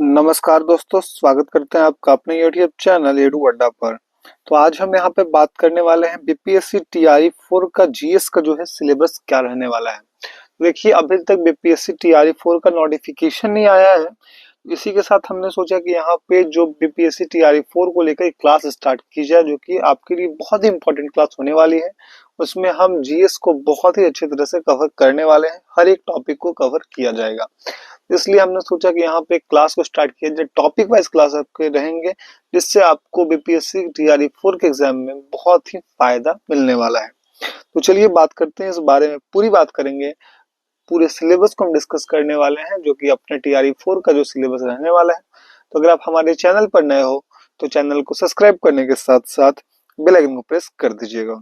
नमस्कार दोस्तों, स्वागत करते हैं आपका अपने यूट्यूब चैनल एडू अड्डा पर। तो आज हम यहाँ पे बात करने वाले हैं बीपीएससी टीआरई 4 का जीएस का जो है सिलेबस क्या रहने वाला है। देखिए, अभी तक बीपीएससी टीआरई 4 का नोटिफिकेशन नहीं आया है। इसी के साथ हमने सोचा कि यहाँ पे जो बीपीएससी टीआरई 4 को लेकर एक क्लास स्टार्ट की जाए, जो कि आपके लिए बहुत ही इंपॉर्टेंट क्लास होने वाली है। उसमें हम जीएस को बहुत ही अच्छी तरह से कवर करने वाले हैं, हर एक टॉपिक को कवर किया जाएगा। इसलिए हमने सोचा कि यहाँ पे एक क्लास को स्टार्ट किया जाए, टॉपिक वाइज क्लास आपके रहेंगे, जिससे आपको बीपीएससी टीआरई 4 के एग्जाम में बहुत ही फायदा मिलने वाला है। तो चलिए बात करते हैं इस बारे में, पूरी बात करेंगे। पूरे सिलेबस को हम डिस्कस करने वाले हैं, जो कि अपने टीआरई 4 का जो सिलेबस रहने वाला है। तो अगर आप हमारे चैनल पर नए हो तो चैनल को सब्सक्राइब करने के साथ साथ बेल आइकन को प्रेस कर दीजिएगा।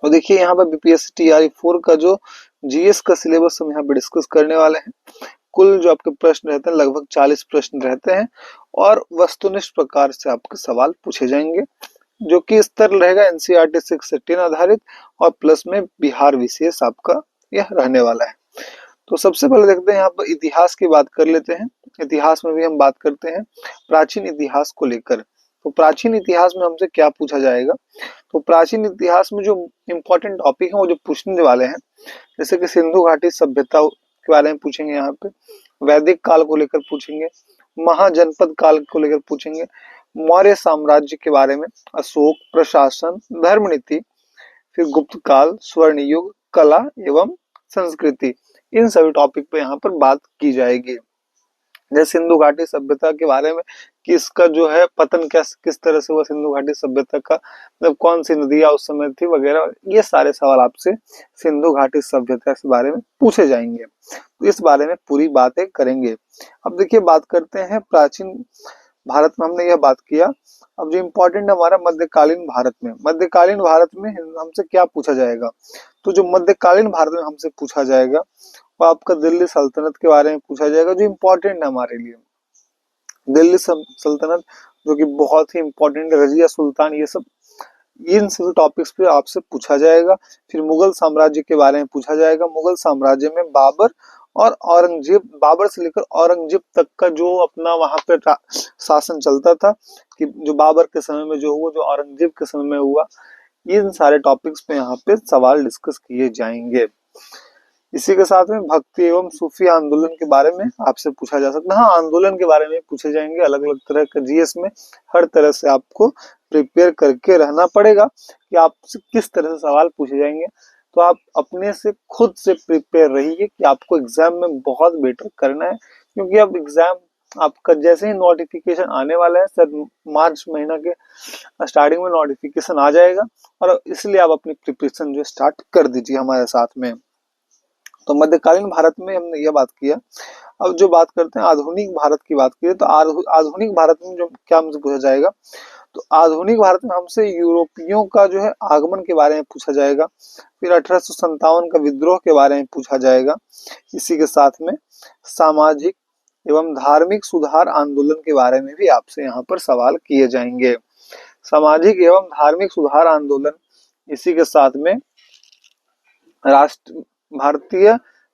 और देखिए, यहाँ पर बीपीएससी टीआरई 4 का जो जीएस का सिलेबस हम यहाँ पे डिस्कस करने वाले हैं। कुल जो आपके प्रश्न रहते हैं लगभग 40 प्रश्न रहते हैं और वस्तुनिष्ठ प्रकार से आपके सवाल पूछे जाएंगे, जो कि स्तर रहेगा एनसीईआरटी 6 से 10 आधारित और प्लस में बिहार विशेष आपका यह रहने वाला है। तो सबसे पहले देखते हैं, यहाँ पर इतिहास की बात कर लेते हैं। इतिहास में भी हम बात करते हैं प्राचीन इतिहास को लेकर। तो प्राचीन इतिहास में हमसे क्या पूछा जाएगा। तो प्राचीन इतिहास में जो इम्पोर्टेंट टॉपिक है वो जो पूछने वाले हैं, जैसे कि सिंधु घाटी सभ्यता के बारे में पूछेंगे, यहाँ पे वैदिक काल को लेकर पूछेंगे, महाजनपद काल को लेकर पूछेंगे, मौर्य साम्राज्य के बारे में, अशोक, प्रशासन, धर्म नीति, फिर गुप्त काल, स्वर्ण युग, कला एवं संस्कृति, इन सभी टॉपिक पे यहाँ पर बात की जाएगी। जैसे सिंधु घाटी सभ्यता के बारे में कि इसका जो है पतन किस तरह से हुआ, सिंधु घाटी सभ्यता का मतलब कौन सी नदियां उस समय थी वगैरह, ये सारे सवाल आपसे सिंधु घाटी सभ्यता के बारे में पूछे जाएंगे। तो इस बारे में पूरी बातें करेंगे। अब देखिए, बात करते हैं प्राचीन भारत में, हमने यह बात किया। अब जो इम्पोर्टेंट है हमारा मध्यकालीन भारत में, मध्यकालीन भारत में हमसे क्या पूछा जाएगा। तो जो मध्यकालीन भारत में हमसे पूछा जाएगा वो आपका दिल्ली सल्तनत के बारे में पूछा जाएगा, जो इम्पोर्टेंट है हमारे लिए। दिल्ली सल्तनत जो कि बहुत ही इम्पोर्टेंट, रजिया सुल्तान, ये सब इन सभी टॉपिक्स पे आपसे पूछा जाएगा। फिर मुगल साम्राज्य के बारे में पूछा जाएगा। मुगल साम्राज्य में बाबर और औरंगजेब, बाबर से लेकर औरंगजेब तक का जो अपना वहां पे शासन चलता था, कि जो बाबर के समय में जो हुआ, जो औरंगजेब के समय में हुआ, इन सारे टॉपिक्स पे यहाँ पे सवाल डिस्कस किए जाएंगे। इसी के साथ में भक्ति एवं सूफी आंदोलन के बारे में आपसे पूछा जा सकता है। हाँ, आंदोलन के बारे में पूछे जाएंगे, अलग अलग तरह के जीएस में हर तरह से आपको प्रिपेयर करके रहना पड़ेगा कि आपसे किस तरह से सवाल पूछे जाएंगे। तो आप अपने से खुद से प्रिपेयर रहिए कि आपको एग्जाम में बहुत बेटर करना है, क्योंकि अब एग्जाम आपका जैसे ही नोटिफिकेशन आने वाला है, सर मार्च महीना के स्टार्टिंग में नोटिफिकेशन आ जाएगा, और इसलिए आप अपनी प्रिपरेशन जो स्टार्ट कर दीजिए हमारे साथ में। तो मध्यकालीन भारत में हमने यह बात किया। अब जो बात करते हैं आधुनिक भारत की बात की, तो आधुनिक भारत में जो क्या हमसे पूछा जाएगा। तो आधुनिक भारत में हमसे यूरोपियों का जो है आगमन के बारे में पूछा जाएगा। फिर 1857 का विद्रोह के बारे में पूछा जाएगा। इसी के साथ में सामाजिक एवं धार्मिक सुधार आंदोलन के बारे में भी आपसे यहाँ पर सवाल किए जाएंगे। सामाजिक एवं धार्मिक सुधार आंदोलन, इसी के साथ में भारतीय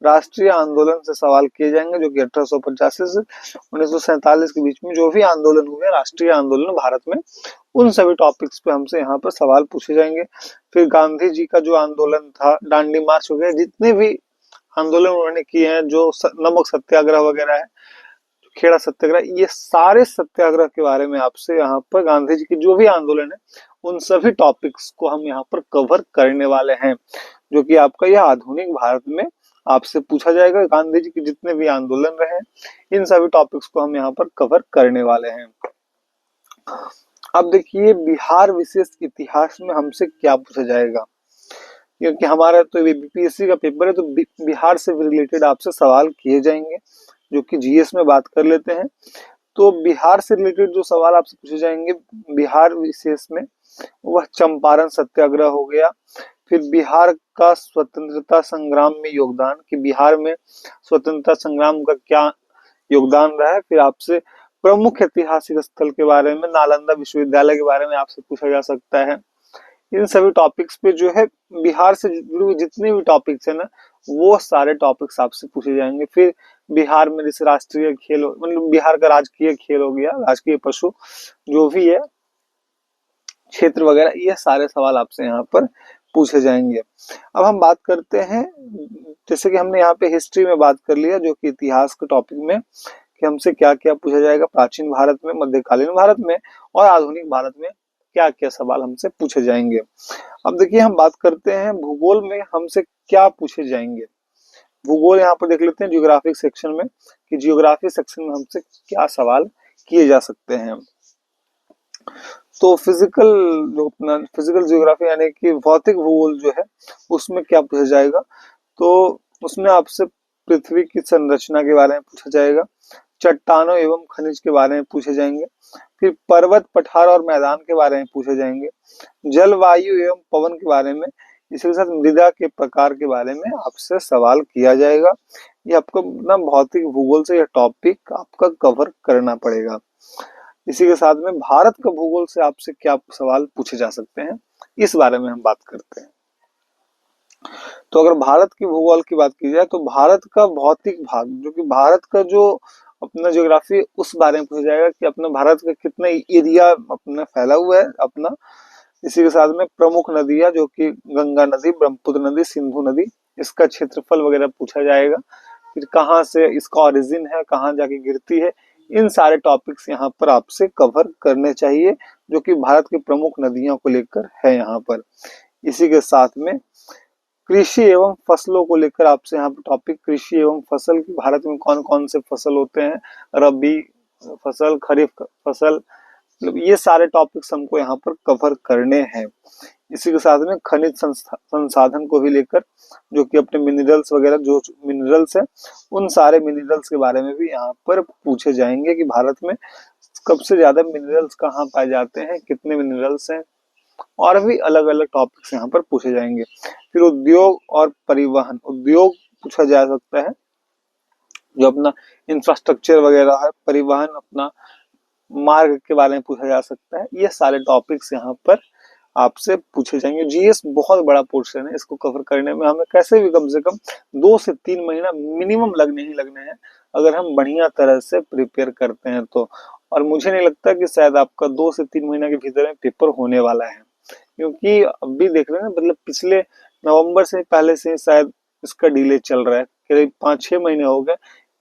राष्ट्रीय आंदोलन से सवाल किए जाएंगे, जो कि 1885 से 1947 के बीच में जो भी आंदोलन हुए, राष्ट्रीय आंदोलन भारत में, उन सभी टॉपिक्स पे हमसे यहाँ पर सवाल पूछे जाएंगे। फिर गांधी जी का जो आंदोलन था, दांडी मार्च वगैरह, जितने भी आंदोलन उन्होंने किए हैं, जो नमक सत्याग्रह वगैरह है, खेड़ा सत्याग्रह, ये सारे सत्याग्रह के बारे में आपसे यहाँ पर गांधी जी के जो भी आंदोलन है, उन सभी टॉपिक्स को हम यहाँ पर कवर करने वाले हैं, जो कि आपका यह आधुनिक भारत में आपसे पूछा जाएगा। गांधी जी के जितने भी आंदोलन रहे, इन सभी टॉपिक्स को हम यहाँ पर कवर करने वाले हैं। अब देखिए, बिहार विशेष इतिहास में हमसे क्या पूछा जाएगा, क्योंकि हमारा तो बीपीएससी का पेपर है, तो बिहार से रिलेटेड आपसे सवाल किए जाएंगे, जो कि जीएस में बात कर लेते हैं। तो बिहार से रिलेटेड जो सवाल आपसे पूछे जाएंगे बिहार विशेष में, वह चंपारण सत्याग्रह हो गया। फिर बिहार का स्वतंत्रता संग्राम में योगदान, कि बिहार में स्वतंत्रता संग्राम का क्या योगदान रहा है। फिर आपसे प्रमुख ऐतिहासिक स्थल के बारे में, नालंदा विश्वविद्यालय के बारे में आपसे पूछा जा सकता है। इन सभी टॉपिक्स पे जो है बिहार से जुड़ी हुई जितने भी टॉपिक्स है ना, वो सारे टॉपिक्स आपसे पूछे जाएंगे। फिर बिहार में जैसे राष्ट्रीय खेल मतलब बिहार का राजकीय खेल हो गया, राजकीय पशु जो भी है, क्षेत्र वगैरह, ये सारे सवाल आपसे यहाँ पर पूछे जाएंगे। अब हम बात करते हैं, जैसे कि हमने यहाँ पे हिस्ट्री में बात कर लिया, जो कि इतिहास के टॉपिक में, कि हमसे क्या क्या पूछा जाएगा प्राचीन भारत में, मध्यकालीन भारत में और आधुनिक भारत में क्या क्या सवाल हमसे पूछे जाएंगे। अब देखिए हम बात करते हैं भूगोल में हमसे क्या पूछे जाएंगे। भूगोल यहाँ पर देख लेते हैं जियोग्राफिक सेक्शन में, कि जियोग्राफी सेक्शन में हमसे क्या सवाल किए जा सकते हैं। तो फिजिकल, जो अपना फिजिकल जियोग्राफी यानी कि भौतिक भूगोल जो है, उसमें क्या पूछा जाएगा, तो उसमें आपसे पृथ्वी की संरचना के बारे में पूछा जाएगा, चट्टानों एवं खनिज के बारे में पूछे जाएंगे, फिर पर्वत, पठार और मैदान के बारे में पूछे जाएंगे, जलवायु एवं पवन के बारे में, इसके साथ मृदा के प्रकार के बारे में आपसे सवाल किया जाएगा। ये आपको ना भौतिक भूगोल से यह टॉपिक आपका कवर करना पड़ेगा। इसी के साथ में भारत का भूगोल से आपसे क्या सवाल पूछे जा सकते हैं, इस बारे में हम बात करते हैं। तो अगर भारत की भूगोल की बात की जाए तो भारत का भौतिक भाग, जो कि भारत का जो अपना ज्योग्राफी, उस बारे में पूछा जाएगा कि अपना भारत का कितना एरिया अपना फैला हुआ है अपना। इसी के साथ में प्रमुख नदियां, जो कि गंगा नदी, ब्रह्मपुत्र नदी, सिंधु नदी, इसका क्षेत्रफल वगैरह पूछा जाएगा। फिर कहाँ से इसका ओरिजिन है, कहाँ जाके गिरती है, इन सारे टॉपिक्स यहाँ पर आपसे कवर करने चाहिए, जो कि भारत की प्रमुख नदियों को लेकर है यहाँ पर। इसी के साथ में कृषि एवं फसलों को लेकर आपसे यहाँ पर टॉपिक, कृषि एवं फसल, भारत में कौन कौन से फसल होते हैं, रबी फसल, खरीफ फसल, मतलब ये सारे टॉपिक्स हमको यहाँ पर कवर करने हैं। इसी के साथ में खनिज संसाधन को भी लेकर, जो कि अपने मिनरल्स वगैरह, जो मिनरल्स है, उन सारे मिनरल्स के बारे में भी यहाँ पर पूछे जाएंगे कि भारत में सबसे ज्यादा मिनरल्स कहाँ पाए जाते हैं, कितने मिनरल्स हैं, और भी अलग अलग टॉपिक्स यहाँ पर पूछे जाएंगे। फिर उद्योग और परिवहन, उद्योग पूछा जा सकता है, जो अपना इंफ्रास्ट्रक्चर वगैरह है, परिवहन अपना मार्ग के बारे में पूछा जा सकता है। ये सारे टॉपिक्स यहाँ पर आपसे पूछे जाएंगे। जीएस बहुत बड़ा पोर्शन है, इसको कवर करने में हमें कैसे भी कम से कम 2 से 3 महीना मिनिमम लगने ही लगने हैं, अगर हम बढ़िया तरह से प्रिपेयर करते हैं तो। और मुझे नहीं लगता कि शायद आपका 2 से 3 महीना के भीतर में पेपर होने वाला है, क्योंकि अभी देख रहे हैं मतलब पिछले नवंबर से पहले से शायद इसका डिले चल रहा है, करीब 5-6 महीने हो गए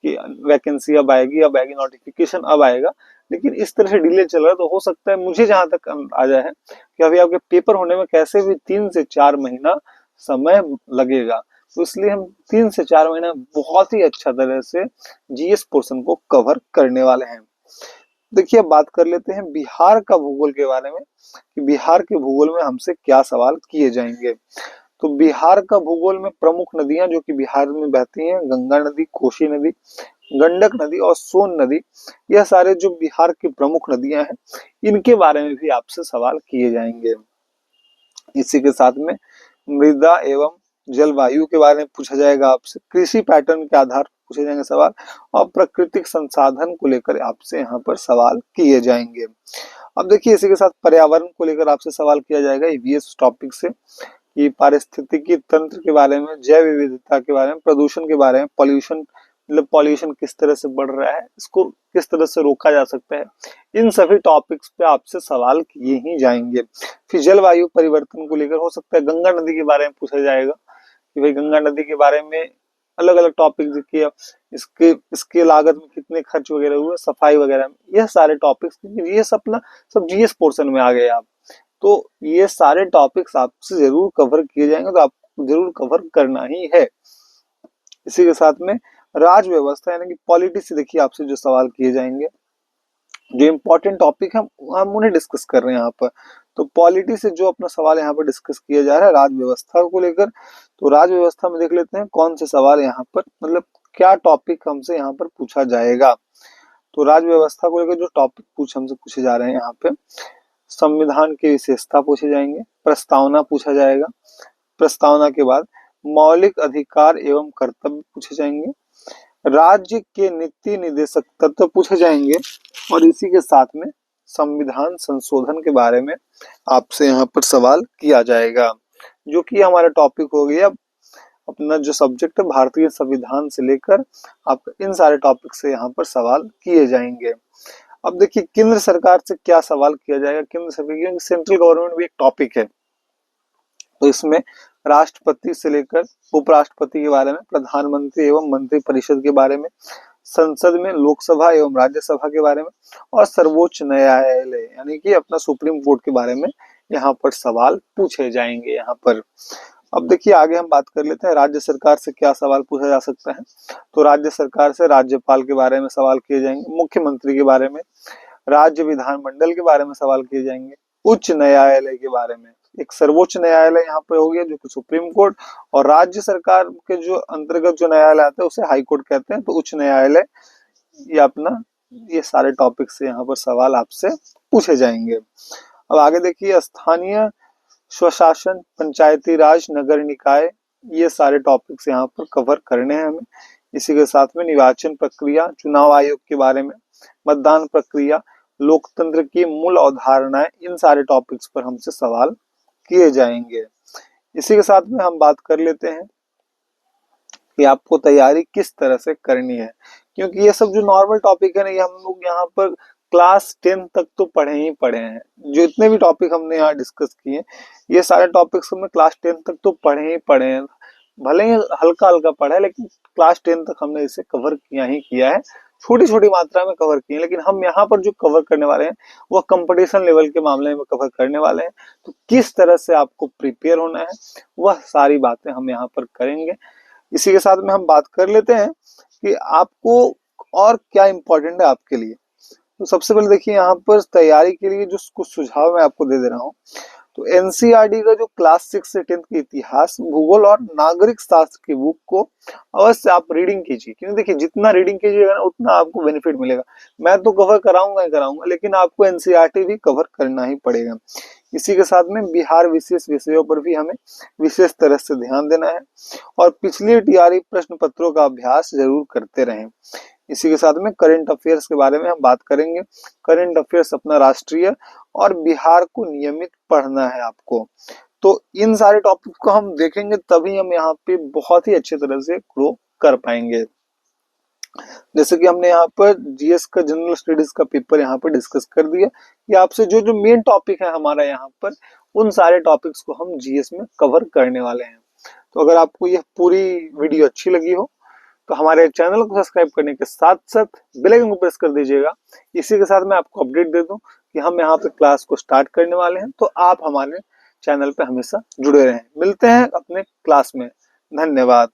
कि वैकेंसी अब आएगी नोटिफिकेशन अब आएगा, लेकिन इस तरह से डिले चल रहा है। तो हो सकता है, मुझे जहां तक आया है, कि अभी आपके पेपर होने में कैसे भी 3 से 4 महीना समय लगेगा। तो इसलिए हम 3 से 4 महीना बहुत ही अच्छा तरह से जीएस पोर्शन को कवर करने वाले हैं। देखिए अब बात कर लेते हैं बिहार का भूगोल के बारे में, कि बिहार के भूगोल में हमसे क्या सवाल किए जाएंगे। तो बिहार का भूगोल में प्रमुख नदियां जो कि बिहार में बहती हैं, गंगा नदी, कोसी नदी, गंडक नदी और सोन नदी, यह सारे जो बिहार की प्रमुख नदियां हैं, इनके बारे में भी आपसे सवाल किए जाएंगे। इसी के साथ में मृदा एवं जलवायु के बारे में पूछा जाएगा आपसे, कृषि पैटर्न के आधार पर पूछे जाएंगे सवाल, और प्राकृतिक संसाधन को लेकर आपसे यहाँ पर सवाल किए जाएंगे। अब देखिए इसी के साथ पर्यावरण को लेकर आपसे सवाल किया जाएगा ईवीएस टॉपिक से, कि पारिस्थितिकी तंत्र के बारे में, जैव विविधता के बारे में, प्रदूषण के बारे में, पॉल्यूशन मतलब पॉल्यूशन किस तरह से बढ़ रहा है, इसको किस तरह से रोका जा सकता है, इन सभी टॉपिक्स पे आपसे सवाल किए ही जाएंगे। फिर जलवायु परिवर्तन को लेकर हो सकता है गंगा नदी के बारे में पूछा जाएगा, कि भाई गंगा नदी के बारे में अलग अलग टॉपिक देखिए, इसके इसके लागत में कितने खर्च वगैरह हुए, सफाई वगैरह में, यह सारे टॉपिक्स, ये सब ना सब जीएस पोर्शन में आ गए आप। तो ये सारे टॉपिक्स आपसे जरूर कवर किए जाएंगे, तो आपको जरूर कवर करना ही है। इसी के साथ में राज व्यवस्था यानी कि पॉलिटी से देखिए आपसे जो सवाल किए जाएंगे, जो इम्पोर्टेंट टॉपिक है हम उन्हें डिस्कस कर रहे हैं यहाँ पर। तो पॉलिटी से जो अपना सवाल यहाँ पर डिस्कस किया जा रहा है राज व्यवस्था को लेकर, तो राज व्यवस्था में देख लेते हैं कौन से सवाल यहाँ पर, मतलब क्या टॉपिक हमसे यहाँ पर पूछा जाएगा। तो राज व्यवस्था को लेकर जो टॉपिक हमसे पूछे जा रहे हैं यहाँ पे, संविधान की विशेषता पूछे जाएंगे, प्रस्तावना पूछा जाएगा, प्रस्तावना के बाद मौलिक अधिकार एवं कर्तव्य पूछे जाएंगे, राज्य के नीति निर्देशक तत्व पूछे जाएंगे, और इसी के साथ में संविधान संशोधन के बारे में आपसे यहाँ पर सवाल किया जाएगा, जो कि हमारा टॉपिक हो गया अपना जो सब्जेक्ट है भारतीय संविधान से लेकर आपका इन सारे टॉपिक से यहाँ पर सवाल किए जाएंगे। अब देखिए केंद्र सरकार से क्या सवाल किया जाएगा। केंद्र सरकार, क्योंकि सेंट्रल गवर्नमेंट भी एक टॉपिक है, तो इसमें राष्ट्रपति से लेकर उपराष्ट्रपति के बारे में, प्रधानमंत्री एवं मंत्री परिषद के बारे में, संसद में लोकसभा एवं राज्यसभा के बारे में, और सर्वोच्च न्यायालय यानी कि अपना सुप्रीम कोर्ट के बारे में यहाँ पर सवाल पूछे जाएंगे यहाँ पर। अब देखिए आगे हम बात कर लेते हैं राज्य सरकार से क्या सवाल पूछा जा सकता है। तो राज्य सरकार से राज्यपाल के बारे में सवाल किए जाएंगे, मुख्यमंत्री के बारे में, राज्य विधानमंडल के बारे में सवाल किए जाएंगे, उच्च न्यायालय के बारे में, एक सर्वोच्च न्यायालय यहाँ पे हो गया जो कि सुप्रीम कोर्ट, और राज्य सरकार के जो अंतर्गत जो न्यायालय आता है उसे हाई कोर्ट कहते हैं, तो उच्च न्यायालय। ये अपना ये सारे टॉपिक से यहाँ पर सवाल आपसे पूछे जाएंगे। अब आगे देखिए स्थानीय स्वशासन, पंचायती राज, नगर निकाय, ये सारे टॉपिक्स यहाँ पर कवर करने हैं हमें। इसी के साथ में निर्वाचन प्रक्रिया, चुनाव आयोग के बारे में, मतदान प्रक्रिया, लोकतंत्र की मूल अवधारणाएं, इन सारे टॉपिक्स पर हमसे सवाल किए जाएंगे। इसी के साथ में हम बात कर लेते हैं कि आपको तैयारी किस तरह से करनी है, क्योंकि ये सब जो नॉर्मल टॉपिक है ना, ये हम लोग यहाँ पर क्लास 10 तक तो पढ़े ही पढ़े हैं। जो इतने भी टॉपिक हमने यहाँ डिस्कस किए, ये सारे टॉपिक्स हमने क्लास 10 तक तो पढ़े ही पढ़े हैं। भले ही हल्का हल्का पढ़ा है, लेकिन क्लास 10 तक हमने इसे कवर किया ही किया है, छोटी छोटी मात्रा में कवर किए। लेकिन हम यहाँ पर जो कवर करने वाले हैं वह कंपटीशन लेवल के मामले में कवर करने वाले हैं। तो किस तरह से आपको प्रिपेयर होना है वह सारी बातें हम यहाँ पर करेंगे। इसी के साथ में हम बात कर लेते हैं कि आपको और क्या इंपॉर्टेंट है आपके लिए। तो सबसे पहले देखिए यहाँ पर तैयारी के लिए जो कुछ सुझाव मैं आपको दे रहा हूँ। तो एनसीईआरटी का जो क्लास 6 से 10 की इतिहास, भूगोल और नागरिक शास्त्र की बुक को अवश्य आप रीडिंग कीजिए, क्योंकि देखिए जितना रीडिंग कीजिएगा ना उतना आपको बेनिफिट मिलेगा। मैं तो कवर कराऊंगा ही कराऊंगा, लेकिन आपको एनसीईआरटी भी कवर करना ही पड़ेगा। इसी के साथ में बिहार विशेष विषयों पर भी हमें विशेष तरह से ध्यान देना है, और पिछले टीआरई प्रश्न पत्रों का अभ्यास जरूर करते रहें। इसी के साथ में करंट अफेयर्स के बारे में हम बात करेंगे। करंट अफेयर्स अपना राष्ट्रीय और बिहार को नियमित पढ़ना है आपको। तो इन सारे टॉपिक को हम देखेंगे, तभी हम यहाँ पे बहुत ही अच्छी तरह से ग्रो कर पाएंगे। जैसे कि हमने यहाँ पर जीएस का जनरल स्टडीज का पेपर यहाँ पर डिस्कस कर दिया कि आपसे जो जो मेन टॉपिक है हमारा यहाँ पर, उन सारे टॉपिक्स को हम जीएस में कवर करने वाले हैं। तो अगर आपको यह पूरी वीडियो अच्छी लगी हो तो हमारे चैनल को सब्सक्राइब करने के साथ साथ बेल आइकन को प्रेस कर दीजिएगा। इसी के साथ मैं आपको अपडेट दे दूं कि हम यहाँ पे क्लास को स्टार्ट करने वाले हैं, तो आप हमारे चैनल पे हमेशा जुड़े रहें। मिलते हैं अपने क्लास में। धन्यवाद।